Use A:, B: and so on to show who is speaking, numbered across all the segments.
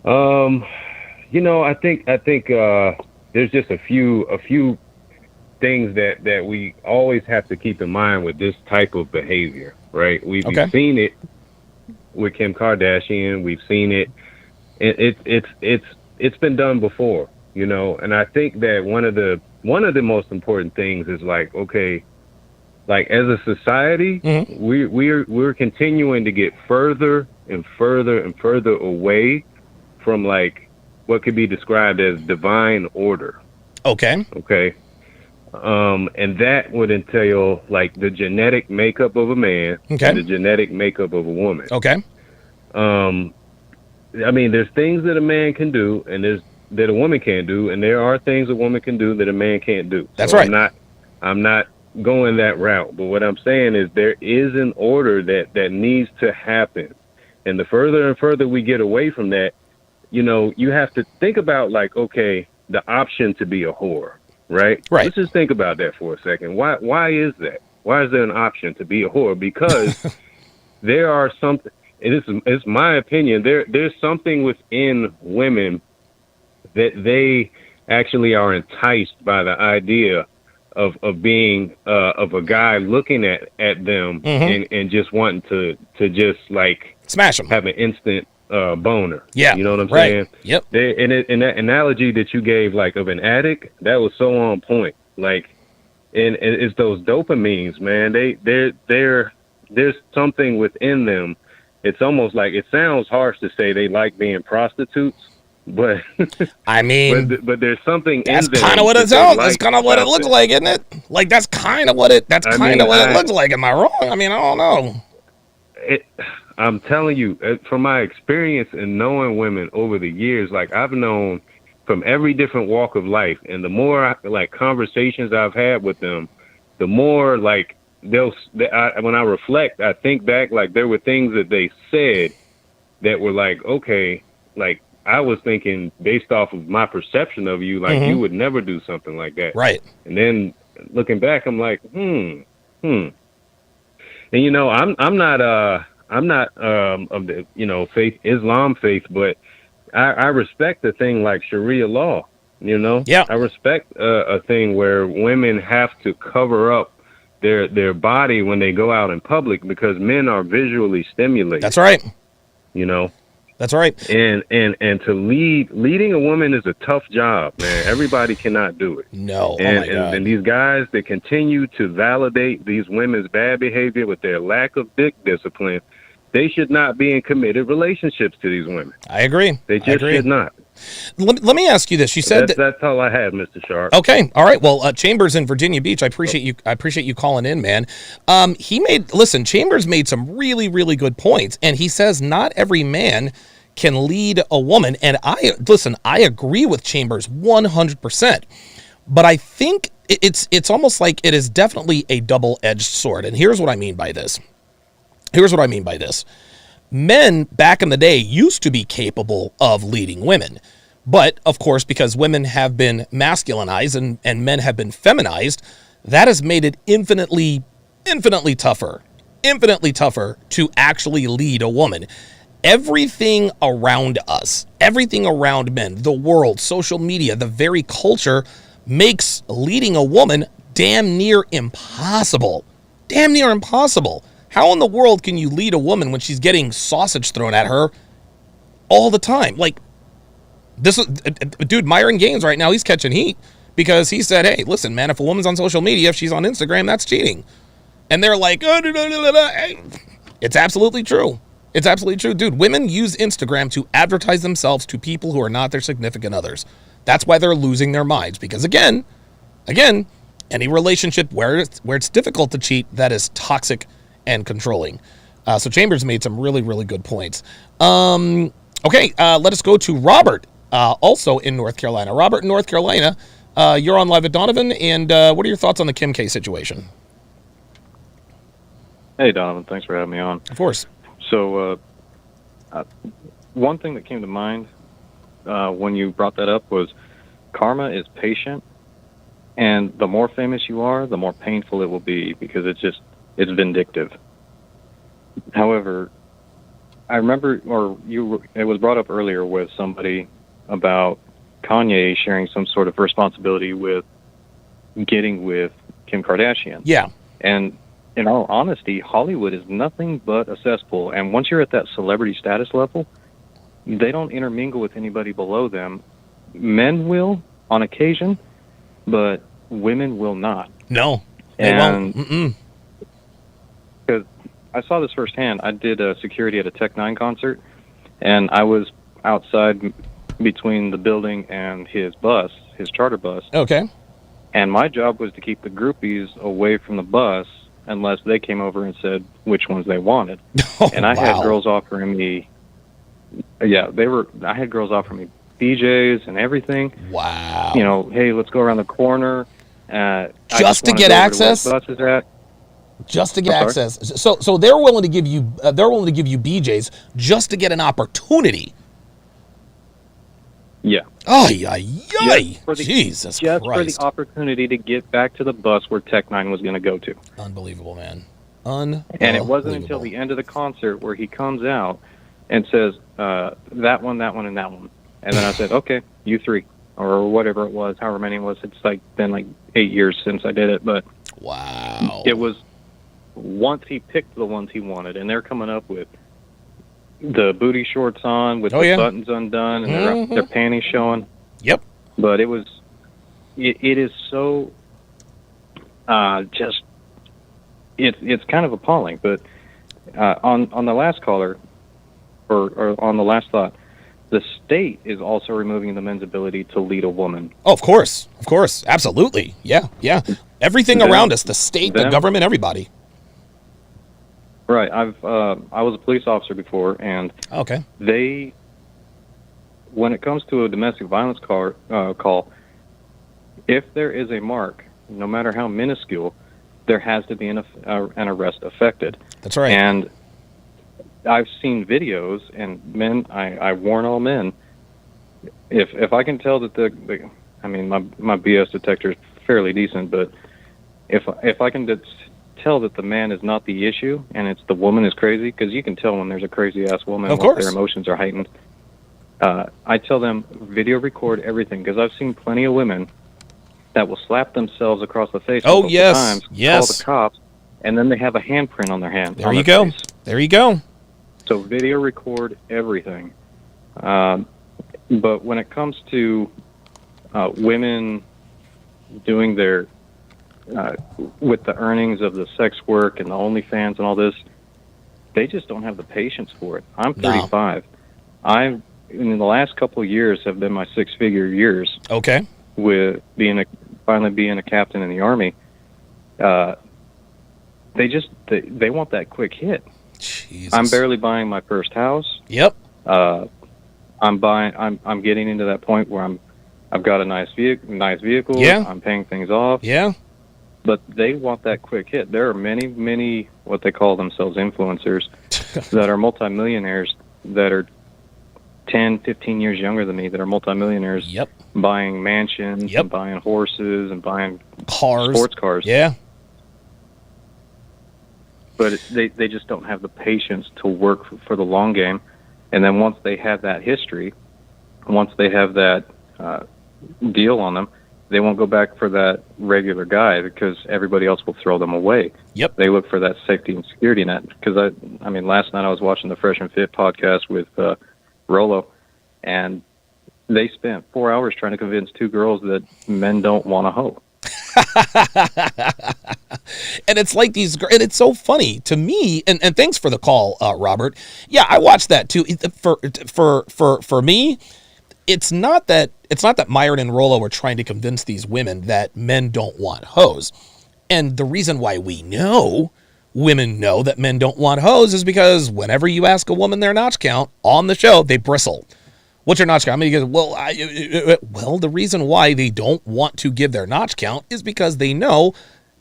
A: Um, I think there's just a few things that we always have to keep in mind with this type of behavior, right? We've
B: Okay.
A: seen it with Kim Kardashian. We've seen it. It's been done before, and I think that one of the most important things is like, okay, like as a society,
B: Hmm.
A: we're continuing to get further and further and further away from like what could be described as divine order.
B: Okay.
A: Okay. And that would entail like the genetic makeup of a man and
B: Okay.
A: the genetic makeup of a woman.
B: Okay.
A: Um, I mean, there's things that a man can do, and there's that a woman can't do, and there are things a woman can do that a man can't do.
B: That's
A: So
B: right.
A: I'm not going that route. But what I'm saying is there is an order that needs to happen, and the further and further we get away from that, you have to think about like, okay, the option to be a whore, right?
B: Right.
A: Let's just think about that for a second. Why is that? Why is there an option to be a whore? Because there are something. It's my opinion. There's something within women that they actually are enticed by the idea of being of a guy looking at them
B: Hmm.
A: and just wanting to just like
B: Smash them.
A: have an instant boner.
B: Yeah.
A: You know what I'm
B: Right.
A: saying?
B: Yep.
A: And that analogy that you gave, like of an addict, that was so on point. Like, and it's those dopamines, man. There's something within them. It's almost like it sounds harsh to say they like being prostitutes, but
B: I mean,
A: but there's something
B: that's
A: in
B: kind of
A: them
B: what it
A: that they
B: sounds. That's
A: like
B: kind of what it
A: about
B: looks
A: that.
B: like, isn't it? Like that's kind of what it. That's
A: I
B: kind of
A: mean,
B: what it looks like. Am I wrong? I mean, I don't know.
A: it, I'm telling you, from my experience in knowing women over the years, like I've known from every different walk of life, and the more like conversations I've had with them, the more like when I reflect, I think back like there were things that they said that were like, okay, like I was thinking based off of my perception of you, like
B: Hmm.
A: you would never do something like that.
B: Right.
A: And then looking back, I'm like, hmm. And I'm not of the faith Islam faith, but I respect a thing like Sharia law.
B: Yeah.
A: I respect a thing where women have to cover up their body when they go out in public because men are visually
B: That's
A: stimulated.
B: right.
A: You know,
B: That's right.
A: and to leading a woman is a tough job, man. Everybody cannot do it.
B: No. Oh
A: And,
B: my
A: and
B: God.
A: and these guys that continue to validate these women's bad behavior with their lack of dick discipline, they should not be in committed relationships to these women.
B: I agree.
A: They
B: I
A: just
B: agree.
A: should not.
B: Let me ask you this. You
A: But
B: said
A: that's
B: that.
A: that's all I have, Mr. Sharp.
B: Okay. All right. Well, Chambers in Virginia Beach. I appreciate you. I appreciate you calling in, man. He made. Listen, Chambers made some really, really good points, and he says not every man can lead a woman. And I listen. I agree with Chambers 100%. But I think it's almost like it is definitely a double-edged sword. And here's what I mean by this. Here's what I mean by this. Men back in the day used to be capable of leading women. But of course, because women have been masculinized and men have been feminized, that has made it infinitely tougher to actually lead a woman. Everything around us, everything around men, the world, social media, the very culture makes leading a woman damn near impossible. Damn near impossible. How in the world can you lead a woman when she's getting sausage thrown at her all the time? Like, this is, dude, Myron Gaines right now, he's catching heat because he said, hey, listen, man, if a woman's on social media, if she's on Instagram, that's cheating. And they're like, oh, no, no, no, no, no. Hey, it's absolutely true. It's absolutely true. Dude, women use Instagram to advertise themselves to people who are not their significant others. That's why they're losing their minds. Because again, any relationship where it's difficult to cheat, that is toxic and controlling. So Chambers made some really, really good points. Okay, let us go to Robert, also in North Carolina. Robert in North Carolina, you're on Live at Donovan, and what are your thoughts on the Kim K situation?
C: Hey, Donovan. Thanks for having me on.
B: Of course.
C: So, one thing that came to mind when you brought that up was karma is patient, and the more famous you are, the more painful it will be because it's vindictive. However, I remember, it was brought up earlier with somebody about Kanye sharing some sort of responsibility with getting with Kim Kardashian.
B: Yeah.
C: And in all honesty, Hollywood is nothing but a cesspool. And once you're at that celebrity status level, they don't intermingle with anybody below them. Men will on occasion, but women will not.
B: No, they won't. Mm-mm.
C: Because I saw this firsthand. I did security at a Tech Nine concert, and I was outside between the building and his bus, his charter bus.
B: Okay.
C: And my job was to keep the groupies away from the bus unless they came over and said which ones they wanted.
B: Oh,
C: and I had
B: wow.
C: girls offering me, I had girls offering me BJs and everything.
B: Wow.
C: You know, hey, let's go around the corner.
B: Just to get access?
C: Where the bus is at.
B: Just to get access. So they're willing to give you BJs just to get an opportunity.
C: Yeah.
B: Oh, Jesus
C: Just
B: Christ.
C: for the opportunity to get back to the bus where Tech Nine was going to go to.
B: Unbelievable, man. Unbelievable.
C: And it wasn't until the end of the concert where he comes out and says, that one, and that one. And then I said, okay, you three, or whatever it was, however many it was. It's been 8 years since I did it, but
B: wow.
C: It was once he picked the ones he wanted, and they're coming up with the booty shorts on with the buttons undone and their panties showing.
B: Yep.
C: But it is so just it's kind of appalling. But on the last caller, or on the last thought, the state is also removing the men's ability to lead a woman.
B: Oh, of course, absolutely, yeah. Everything around us, the state, the government, everybody.
C: Right. I was a police officer before, and when it comes to a domestic violence call, if there is a mark, no matter how minuscule, there has to be an arrest effected.
B: That's right.
C: And I've seen videos, and men, I warn all men, if I can tell that my BS detector is fairly decent, but if I can tell that the man is not the issue and it's the woman is crazy, because you can tell when there's a crazy ass woman when their emotions are heightened. I tell them video record everything, because I've seen plenty of women that will slap themselves across the face multiple times, call the cops, and then they have a handprint on their hand.
B: There you go. There you go.
C: So video record everything. But when it comes to women doing their with the earnings of the sex work and the OnlyFans and all this, they just don't have the patience for it. I'm 35. No. In the last couple of years have been my 6-figure years.
B: Okay.
C: With finally being a captain in the Army. They want that quick hit.
B: Jesus.
C: I'm barely buying my first house.
B: Yep.
C: I'm getting into that point where I've got a nice vehicle.
B: Yeah.
C: I'm paying things off.
B: Yeah.
C: But they want that quick hit. There are many what they call themselves influencers that are multimillionaires that are 10, 15 years younger than me, that are multimillionaires.
B: Yep.
C: Buying mansions and buying horses and buying sports cars.
B: Yeah.
C: But they just don't have the patience to work for the long game. And then once they have that history, once they have that deal on them, they won't go back for that regular guy, because everybody else will throw them away.
B: Yep.
C: They look for that safety and security net. Because last night I was watching the Fresh and Fit podcast with Rolo, and they spent 4 hours trying to convince 2 girls that men don't want a hoe.
B: And it's like and it's so funny to me. And thanks for the call, Robert. Yeah, I watched that too. For me, it's not that Myron and Rollo are trying to convince these women that men don't want hoes. And the reason why women know that men don't want hoes is because whenever you ask a woman their notch count on the show, they bristle. What's your notch count? Well, the reason why they don't want to give their notch count is because they know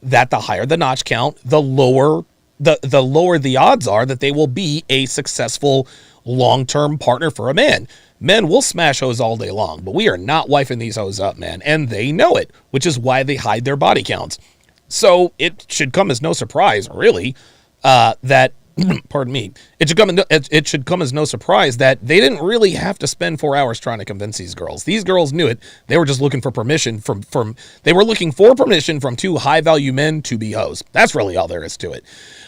B: that the higher the notch count, the lower the odds are that they will be a successful long-term partner for a man. Men will smash hoes all day long, but we are not wifing these hoes up, man. And they know it, which is why they hide their body counts. So it should come as no surprise, really, that pardon me, it should come as no surprise that they didn't really have to spend 4 hours trying to convince these girls. These girls knew it. They were just looking for permission they were looking for permission from two high value men to be hoes. That's really all there is to it.